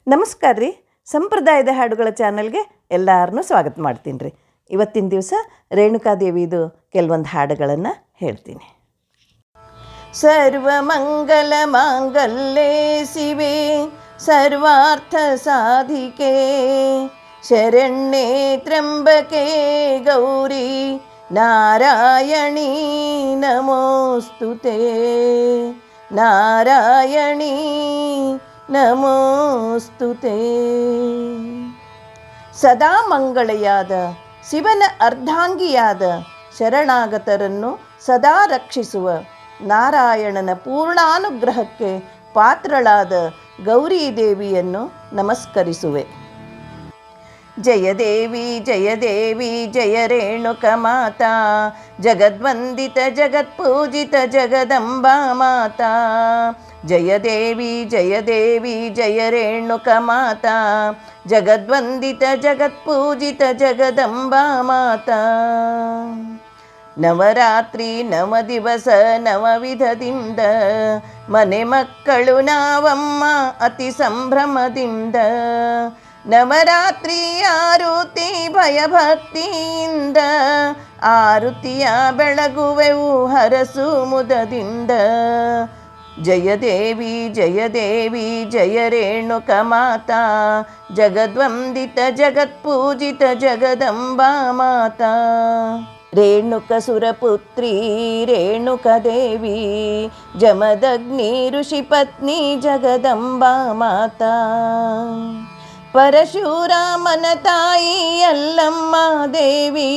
ನಮಸ್ಕಾರ ರೀ. ಸಂಪ್ರದಾಯದ ಹಾಡುಗಳ ಚಾನಲ್ಗೆ ಎಲ್ಲರನ್ನೂ ಸ್ವಾಗತ ಮಾಡ್ತೀನಿ ರೀ. ಇವತ್ತಿನ ದಿವಸ ರೇಣುಕಾದೇವಿದು ಕೆಲವೊಂದು ಹಾಡುಗಳನ್ನು ಹೇಳ್ತೀನಿ. ಸರ್ವಮಂಗಲ ಮಾಂಗಲ್ಯೆ ಶಿವೆ ಸರ್ವಾರ್ಥ ಸಾಧಿಕೆ ಶರಣ್ಯೆ ತ್ರ್ಯಂಬಕೆ ಗೌರಿ ನಾರಾಯಣೀ ನಮೋಸ್ತುತೆ ನಾರಾಯಣೀ ನಮೋಸ್ತುತೆ. ಸದಾ ಮಂಗಳೆಯಾದ ಶಿವನ ಅರ್ಧಾಂಗಿಯಾದ ಶರಣಾಗತರನ್ನು ಸದಾ ರಕ್ಷಿಸುವ ನಾರಾಯಣನ ಪೂರ್ಣಾನುಗ್ರಹಕ್ಕೆ ಪಾತ್ರಳಾದ ಗೌರೀದೇವಿಯನ್ನು ನಮಸ್ಕರಿಸುವೆ. ಜಯ ದೇವಿ ಜಯ ದೇವಿ ಜಯ ರೇಣುಕ ಮಾತಾ ಜಗದ್ವಂದಿತ ಜಗತ್ಪೂಜಿತ ಜಗದಂಬಾ ಮಾತಾ. ಜಯ ದೇವಿ ಜಯ ದೇವಿ ಜಯ ರೇಣುಕ ಮಾತಾ ಜಗದ್ವಂದಿತ ಜಗತ್ಪೂಜಿತ ಜಗದಂಬಾ ಮಾತಾ. ನವರಾತ್ರಿ ನವ ದಿವಸ ನವವಿಧದಿಂದ ಮನೆ ಮಕ್ಕಳು ನಾವಮ್ಮ ಅತಿ ಸಂಭ್ರಮದಿಂದ. ನವರಾತ್ರಿ ಆರುತಿ ಭಯಭಕ್ತಿಯಿಂದ ಆರುತಿಯ ಬೆಳಗುವೆವು ಹರಸು ಮುದದಿಂದ. ಜಯ ದೇವಿ ಜಯ ದೇವಿ ಜಯ ರೇಣುಕ ಮಾತಾ ಜಗದ್ವಂದಿತ ಜಗತ್ಪೂಜಿತ ಜಗದಂಬಾ ಮಾತಾ. ರೇಣುಕ ಸುರಪುತ್ರಿ ರೇಣುಕ ದೇವಿ ಜಮದಗ್ನಿ ಋಷಿಪತ್ನಿ ಜಗದಂಬಾ ಮಾತಾ. ಪರಶುರಾಮನ ತಾಯಿ ಯಲ್ಲಮ್ಮ ದೇವಿ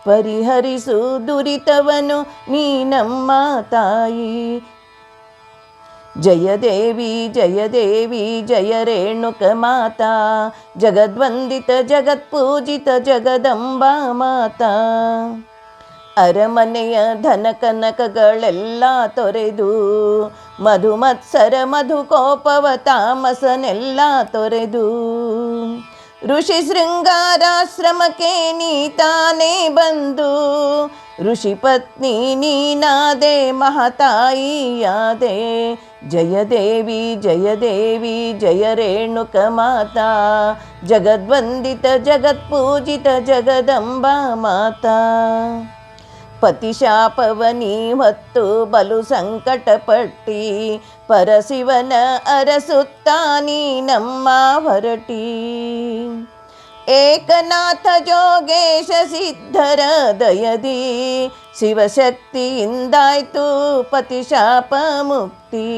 ಪರಿಹರಿಸು ದುರಿತವನು ನೀನಮ್ಮ ತಾಯಿ. ಜಯ ದೇವಿ ಜಯ ದೇವಿ ಜಯ ರೇಣುಕ ಮಾತಾ ಜಗದ್ವಂದಿತ ಜಗತ್ಪೂಜಿತ ಜಗದಂಬಾ ಮಾತಾ. ಅರಮನೆಯ ಧನ ಕನಕಗಳೆಲ್ಲ ತೊರೆದು ಮಧುಮತ್ಸರ ಮಧುಕೋಪವ ತಾಮಸನೆಲ್ಲ ತೊರೆದು ಋಷಿ ಶೃಂಗಾರಾಶ್ರಮಕ್ಕೆ ನೀ ತಾನೇ ಬಂದು ಋಷಿ ಪತ್ನಿ ನೀನಾದೆ ಮಹಾತಾಯಿಯಾದೆ. ಜಯ ದೇವಿ ಜಯ ದೇವಿ ಜಯ ರೇಣುಕ ಮಾತಾ ಜಗದ್ವಂದಿತ ಜಗತ್ಪೂಜಿತ ಜಗದಂಬಾ ಮಾತಾ. ಪತಿಶಾಪವನಿ ಹೊತ್ತು ಬಲು ಸಂಕಟಪಟ್ಟಿ ಪರಶಿವನ ಅರಸುತ್ತಾ ನೀನಮ್ಮ ಹೊರಟಿ. ಏಕನಾಥ ಜೋಗೇಶ ಸಿದ್ಧರ ದಯದಿ ಶಿವಶಕ್ತಿಯಿಂದಾಯ್ತು ಪತಿಶಾಪ ಮುಕ್ತಿ.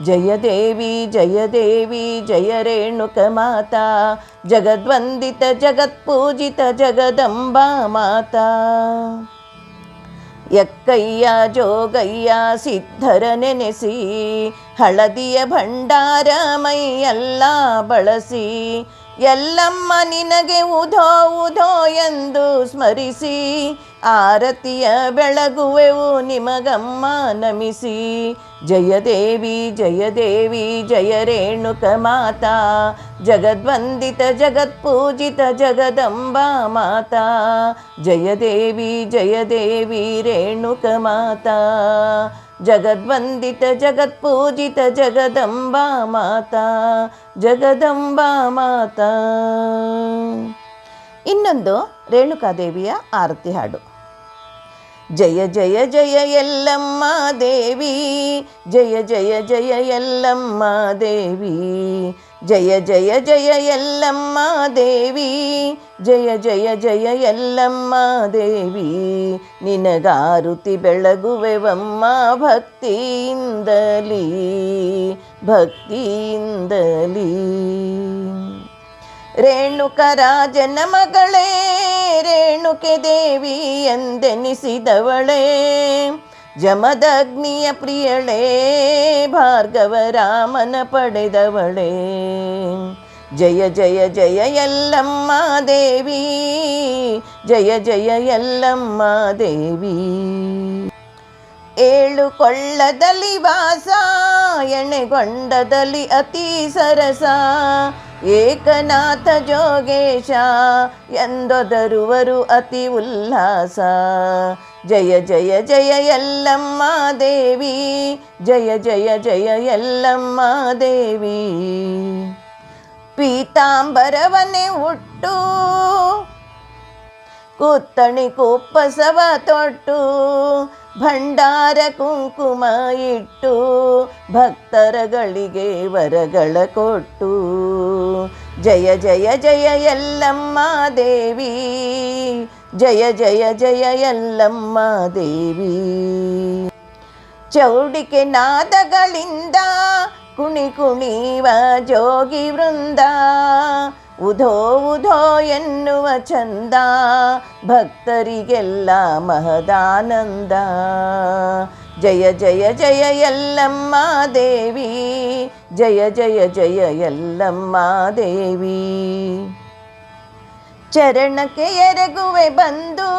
ಜಯ ದೇವಿ ಜಯ ದೇವಿ ಜಯ ರೇಣುಕ ಮಾತಾ ಜಗದ್ವಂದಿತ ಜಗತ್ಪೂಜಿತ ಜಗದಂಬಾ ಮಾತಾ. ಎಕ್ಕಯ್ಯ ಜೋಗಯ್ಯ ಸಿದ್ಧರ ನೆನೆಸಿ ಹಳದಿಯ ಭಂಡಾರ ಮೈಯೆಲ್ಲ ಬಳಸಿ ಎಲ್ಲಮ್ಮ ನಿನಗೆ ಉಧೋ ಉಧೋ ಎಂದು ಸ್ಮರಿಸಿ ಆರತಿಯ ಬೆಳಗುವೆವು ನಿಮಗಮ್ಮ ನಮಿಸಿ. ಜಯ ದೇವಿ ಜಯ ದೇವಿ ಜಯ ರೇಣುಕ ಮಾತಾ ಜಗದ್ವಂದಿತ ಜಗತ್ಪೂಜಿತ ಜಗದಂಬಾ ಮಾತಾ. ಜಯ ದೇವಿ ಜಯ ದೇವಿ ರೇಣುಕ ಮಾತಾ ಜಗದ್ವಂದಿತ ಜಗತ್ಪೂಜಿತ ಜಗದಂಬಾ ಮಾತಾ ಜಗದಂಬಾ ಮಾತಾ. ಇನ್ನೊಂದು ರೇಣುಕಾದೇವಿಯ ಆರತಿ ಹಾಡು. ಜಯ ಜಯ ಜಯ ಯಲ್ಲಮ್ಮ ದೇವಿ ಜಯ ಜಯ ಜಯ ಯಲ್ಲಮ್ಮ ದೇವಿ ಜಯ ಜಯ ಜಯ ಯಲ್ಲಮ್ಮ ದೇವಿ ಜಯ ಜಯ ಜಯ ಯಲ್ಲಮ್ಮ ದೇವಿ. ನಿನಗಾರುತಿ ಬೆಳಗುವೆವಮ್ಮ ಭಕ್ತಿಯಿಂದಲೀ ಭಕ್ತಿಯಿಂದಲೀ. ರೇಣುಕ ರಾಜನ ಮಗಳೇ ರೇಣುಕೆ ದೇವಿ ಎಂದೆನಿಸಿದವಳೇ ಜಮದಗ್ನಿಯ ಪ್ರಿಯಳೇ ಭಾರ್ಗವ ರಾಮನ ಪಡೆದವಳೇ. ಜಯ ಜಯ ಜಯ ಯಲ್ಲಮ್ಮ ದೇವಿ ಜಯ ಜಯ ಯಲ್ಲಮ್ಮ ದೇವಿ. ಏಳು ಕೊಳ್ಳದಲ್ಲಿ ವಾಸ ಎಣೆಗೊಂಡದಲ್ಲಿ ಅತಿ ಸರಸ ಏಕನಾಥ ಜೋಗೇಶ ಎಂದೊದರುವರು ಅತಿ ಉಲ್ಲಾಸ. ಜಯ ಜಯ ಜಯ ಯಲ್ಲಮ್ಮ ದೇವಿ ಜಯ ಜಯ ಜಯ ಯಲ್ಲಮ್ಮ ದೇವಿ. ಪೀತಾಂಬರವನ್ನೇ ಉಟ್ಟು ಕುತ್ತಣಿ ಕುಪ್ಪಸವ ತೊಟ್ಟು ಭಂಡಾರ ಕುಂಕುಮ ಇಟ್ಟು ಭಕ್ತರಗಳಿಗೆ ವರಗಳ ಕೊಟ್ಟು ಜಯ ಜಯ ಜಯ ಎಲ್ಲಮ್ಮ ದೇವಿ, ಜಯ ಜಯ ಜಯ ಎಲ್ಲಮ್ಮ ದೇವಿ. ಚೌಡಿಕೆ ನಾದಗಳಿಂದ ಕುಣಿ ಕುಣಿವ ಜೋಗಿ ವೃಂದ, ಉಧೋ ಉಧೋ ಎನ್ನುವ ಚಂದ ಭಕ್ತರಿಗೆಲ್ಲ ಮಹದಾನಂದ. ಜಯ ಜಯ ಜಯ ಎಲ್ಲಮ್ಮ ದೇವಿ, ಜಯ ಜಯ ಜಯ ಎಲ್ಲಮ್ಮ ದೇವಿ. ಚರಣಕ್ಕೆ ಎರಗುವೆ ಬಂದು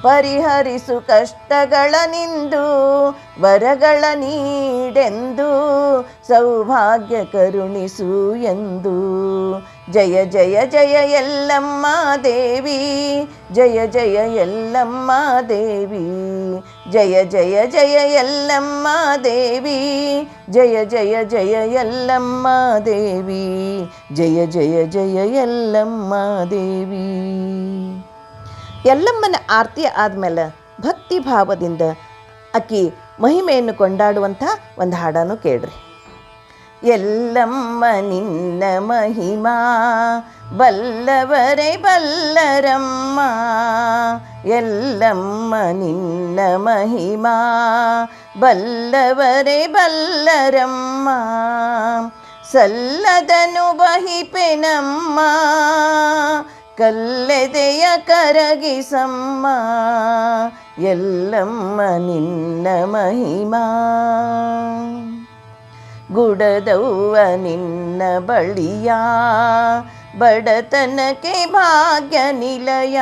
ಪರಿಹರಿಸು ಕಷ್ಟಗಳ ನಿಂದು, ವರಗಳ ನೀಡೆಂದು ಸೌಭಾಗ್ಯ ಕರುಣಿಸು ಎಂದು. ಜಯ ಜಯ ಜಯ ಎಲ್ಲಮ್ಮ ದೇವಿ, ಜಯ ಜಯ ಎಲ್ಲಮ್ಮ ದೇವಿ, ಜಯ ಜಯ ಜಯ ಎಲ್ಲಮ್ಮ ದೇವಿ, ಜಯ ಜಯ ಜಯ ಎಲ್ಲಮ್ಮ ದೇವಿ, ಜಯ ಜಯ ಜಯ ಎಲ್ಲಮ್ಮ ದೇವಿ. ಎಲ್ಲಮ್ಮನ ಆರತಿ ಆದಮೇಲೆ ಭಕ್ತಿ ಭಾವದಿಂದ ಆಕಿ ಮಹಿಮೆಯನ್ನು ಕೊಂಡಾಡುವಂಥ ಒಂದು ಹಾಡನ್ನು ಕೇಳ್ರಿ. ಎಲ್ಲಮ್ಮ ನಿನ್ನ ಮಹಿಮಾ ಬಲ್ಲವರೇ ಬಲ್ಲರಮ್ಮ, ಎಲ್ಲಮ್ಮ ನಿನ್ನ ಮಹಿಮಾ ಬಲ್ಲವರೇ ಬಲ್ಲರಮ್ಮ. ಸಲ್ಲದನು ಬಹಿಪೆನಮ್ಮ ಕಲ್ಲೆದೆಯ ಕರಗಿಸಮ್ಮ, ಎಲ್ಲಮ್ಮ ನಿನ್ನ ಮಹಿಮಾ. ಗುಡದವ್ವ ನಿನ್ನ ಬಳಿಯ ಬಡತನಕ್ಕೆ ಭಾಗ್ಯ ನಿಲಯ,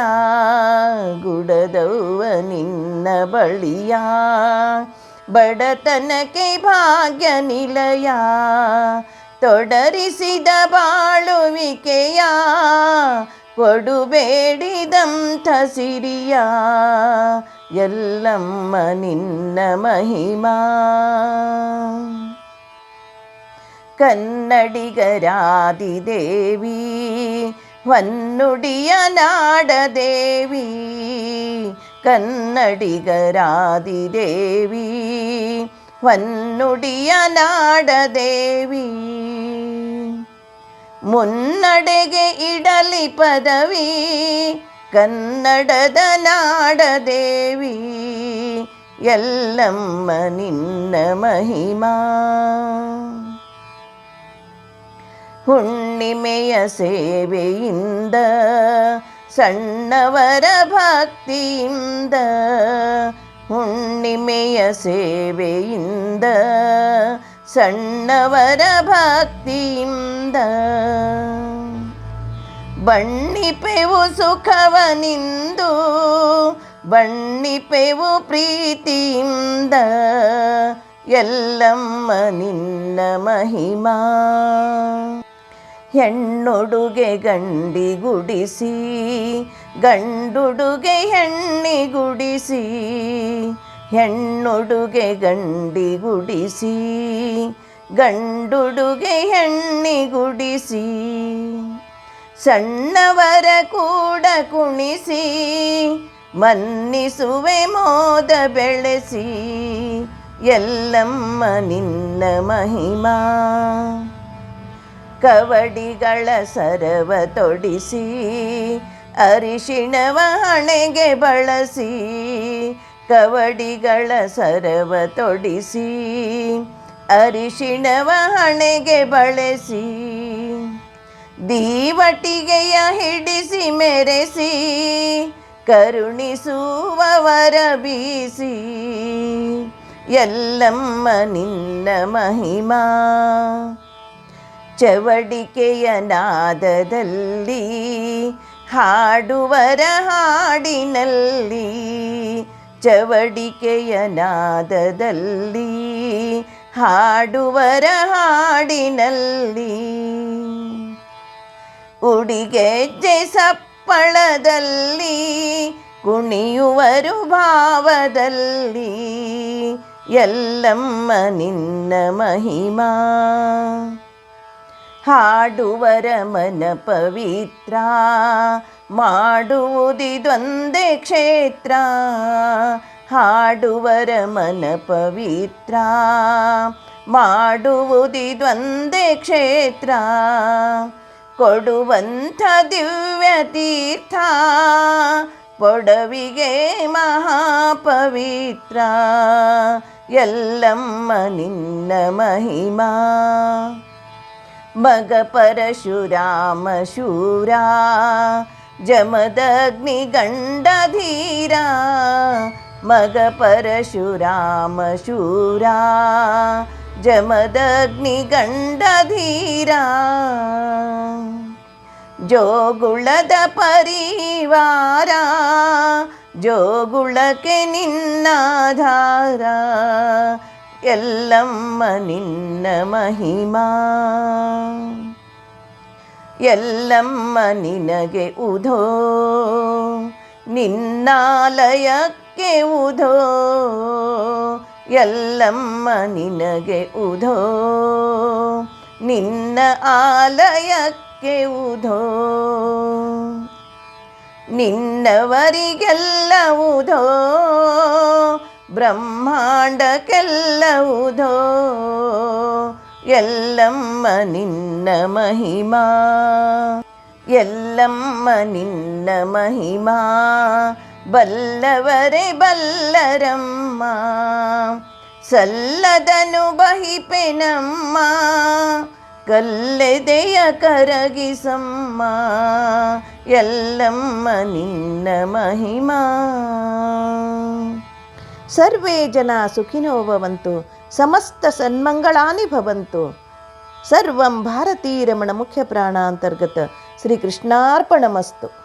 ಗುಡದವ್ವ ನಿನ್ನ ಬಳಿಯ ಬಡತನಕ್ಕೆ ಭಾಗ್ಯ ನಿಲಯ. ತೊಡರಿಸಿದ ಬಾಳುವಿಕೆಯ ಕೊಡುಬೇಡಿದಂಥ ಸಿರಿಯ, ಎಲ್ಲಮ್ಮ ನಿನ್ನ ಮಹಿಮಾ. ಕನ್ನಡಿಗರಾದಿದೇವಿ ಹೊನ್ನುಡಿಯ ನಾಡದೇವಿ, ಕನ್ನಡಿಗರಾದಿದೇವಿ ಹೊನ್ನುಡಿಯ ನಾಡದೇವಿ. ಮುನ್ನಡೆಗೆ ಇಡಲಿ ಪದವಿ ಕನ್ನಡದ ನಾಡದೇವಿ, ಎಲ್ಲಮ್ಮ ನಿನ್ನ ಮಹಿಮಾ. ಹುಣ್ಣಿಮೆಯ ಸೇವೆಯಿಂದ ಸಣ್ಣವರ ಭಕ್ತಿಯಿಂದ, ಹುಣ್ಣಿಮೆಯ ಸೇವೆಯಿಂದ ಸಣ್ಣವರ ಭಕ್ತಿಯಿಂದ. ಬಣ್ಣಿಪೆವು ಸುಖವನಿಂದು ಬಣ್ಣಿಪೆವು ಪ್ರೀತಿಯಿಂದ, ಎಲ್ಲಮ್ಮ ನಿನ್ನ ಮಹಿಮಾ. ಹೆಣ್ಣುಡುಗೆ ಗಂಡಿಗುಡಿಸಿ ಗಂಡುಡುಗೆ ಹೆಣ್ಣಿಗುಡಿಸಿ, ಹೆಣ್ಣುಡುಗೆ ಗಂಡಿಗುಡಿಸಿ ಗಂಡುಡುಗೆ ಹೆಣ್ಣಿಗುಡಿಸಿ. ಸಣ್ಣವರ ಕೂಡ ಕುಣಿಸಿ ಮನ್ನಿಸುವೆ ಮೋದ ಬೆಳೆಸಿ, ಎಲ್ಲಮ್ಮ ನಿನ್ನ ಮಹಿಮಾ. ಕವಡಿಗಳ ಸರವ ತೊಡಿಸಿ ಅರಿಶಿಣವ ಹಣೆಗೆ ಬಳಸಿ, ಕವಡಿಗಳ ಸರವ ತೊಡಿಸಿ ಅರಿಶಿಣವ ಹಣೆಗೆ ಬಳಸಿ. ದೀವಟಿಗೆಯ ಹಿಡಿಸಿ ಮೆರೆಸಿ ಕರುಣಿಸುವವರ ಬೀಸಿ, ಎಲ್ಲಮ್ಮ ನಿನ್ನ ಮಹಿಮಾ. ಚವಡಿಕೆಯ ನಾದದಲ್ಲಿ ಹಾಡುವರ ಹಾಡಿನಲ್ಲಿ, ಚವಡಿಕೆಯ ನಾದದಲ್ಲಿ ಹಾಡುವರ ಹಾಡಿನಲ್ಲಿ. ಉಡಿಗೆಜ್ಜೆ ಸಪ್ಪಳದಲ್ಲಿ ಕುಣಿಯುವರು ಭಾವದಲ್ಲಿ, ಎಲ್ಲಮ್ಮ ನಿನ್ನ ಮಹಿಮಾ. ಹಾಡುವರ ಮನ ಪವಿತ್ರ, ಮಾಡುವುದಿದೊಂದೇ ಕ್ಷೇತ್ರ. ಹಾಡುವರ ಮನ ಪವಿತ್ರ, ಮಾಡುವುದಿದೊಂದೇ ಕ್ಷೇತ್ರ. ಕೊಡುವಂಥ ದಿವ್ಯ ತೀರ್ಥ, ಪೊಡವಿಗೆ ಮಹಾಪವಿತ್ರ. ಎಲ್ಲಮ್ಮ ನಿನ್ನ ಮಹಿಮಾ. ಮಗ ಪರಶುರಾಮ ಶೂರ, ಜಮದಗ್ನಿ ಗಂಡ ಧೀರ. ಮಗ ಪರಶುರಾಮ ಶೂರ, ಜಮದಗ್ನಿ ಗಂಡ ಧೀರ. ಜೋಗುಳದ ಪರಿವಾರ, ಜೋಗುಳಕ್ಕೆ ನಿನ್ನಾಧಾರ. ಎಲ್ಲಮ್ಮ ನಿನ್ನ ಮಹಿಮಾ. ಎಲ್ಲಮ್ಮ ನಿನಗೆ ಉಧೋ, ನಿನ್ನಾಲಯಕ್ಕೆ ಉಧೋ. ಎಲ್ಲಮ್ಮ ನಿನಗೆ ಉಧೋ, ನಿನ್ನ ಆಲಯಕ್ಕೆ ಉಧೋ. ನಿನ್ನವರಿಗೆಲ್ಲ ಉಧೋ, ಬ್ರಹ್ಮಾಂಡಕ್ಕೆಲ್ಲ ಉಧೋ. ಎಲ್ಲಮ್ಮ ನಿನ್ನ ಮಹಿಮಾ. ಎಲ್ಲಮ್ಮ ನಿನ್ನ ಮಹಿಮಾ. ಬಲ್ಲವರೇ ಬಲ್ಲರಮ್ಮ, ಸಲ್ಲದನು ಬಹಿಪೆನಮ್ಮ. ಕಲ್ಲೆದೆಯ ಕರಗಿಸಮ್ಮ, ಎಲ್ಲಮ್ಮ ನಿನ್ನ ಮಹಿಮಾ. ಸರ್ವೇ ಜನ ಸುಖಿನೋ ಭವಂತು, ಸಮಸ್ತ ಸನ್ಮಂಗಳಾನಿ ಭವಂತು. ಸರ್ವಂ ಭಾರತೀರಮಣ ಮುಖ್ಯ ಪ್ರಾಣಾಂತರ್ಗತ ಶ್ರೀಕೃಷ್ಣಾರ್ಪಣಮಸ್ತು.